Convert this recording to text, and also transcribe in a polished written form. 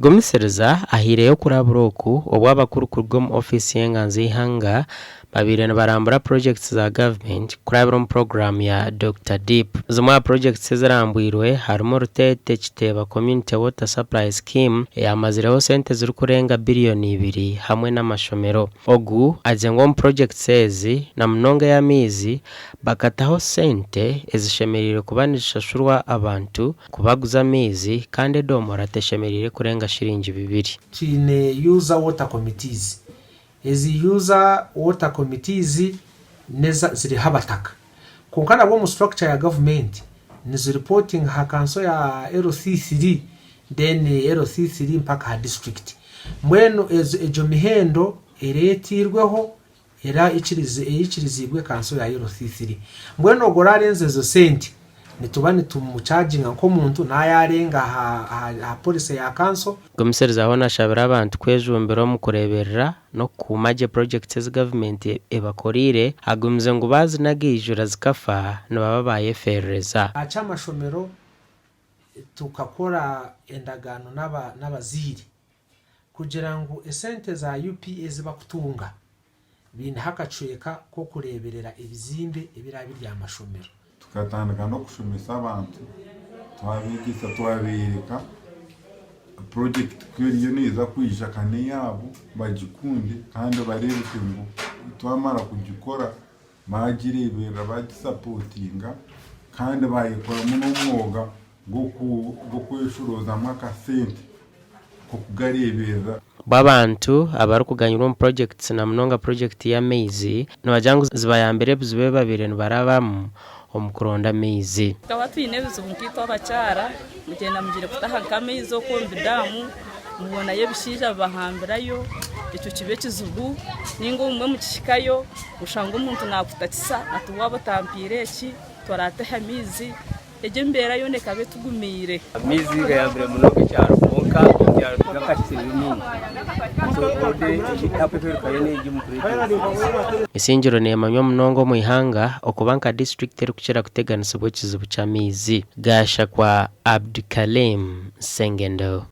Gomisereza ahireyo kuraburoku obwabakuru kurwo mu office y'enganzi ihanga babire barambura projects za government kurabiro mu program ya Dr. Deep. Zuma projects zarambwirwe harimo rutete kiteba community water supply scheme yamazireho sente ziri kurenga biliyoni 2 hamwe n'amashomero. Ogu ajengo mu projects ezi na mnonga ya mizi bakataho sente ezishemerire kubanishashurwa abantu kubaguza mizi kandi domora teshemerire kurenga shiringi 2. Tine user water committees. Ezi user water committees neza ziri habataka. Kunkana bo mu structure ya government nizo reporting ha council ya LC3 then LC3 mpaka ha district. Mweno ejo mihendo eretirweho era ichirizibwe council ya LC3. Mweno gorarenze zo senti nitubane tumucharginga nko muntu nayarenga ha police ya council. Gomisereza hona shabira abantu kwejumbero mu kureberera no kumaje projects government ebakorire hagumze ngo bazi nagijura zikafa no bababaye fereza acha mashomero tukakora endagano n'abaziri kugira ngo esente za UPS bakutunga bindi hakacweka ko kureberera ibizimbe ibirabi bya mashomero tukatandika no kushumisa abantu twabigisa twabirika project kwiriyo niza kwijakane yabo bagikunde kandi bareruke ngo twamara kugikora bagirebera bagisupportinga kandi bayikora mu mwuga go kweshuroza amakasente ko kugarebeza babantu abarikuganyirwa mu projects na mnonga project ya mezi no bajangu zibayambere buzube babire barabamo omukuronda mezi twatu inebizo nkito abacara mugenda mugire kutaha kamezo ko mbidamu mubona yebishija bahambirayo icyo kibe kizugu ningo umwe mukishikayo ushanga umuntu nakutatisa atuwabo tampire ki torate hamizi eje mbera yone kabe tugumire mizi gayambire munoke cyaro konka cyaro gakatire nini so ode ikapefero kayene igimukuri. Isingiro ne manyo mnongo mu ihanga okubanka district eri kuchira kuteganisa bwo kizibu cha mizi gasha kwa Abdukalim Sengendo.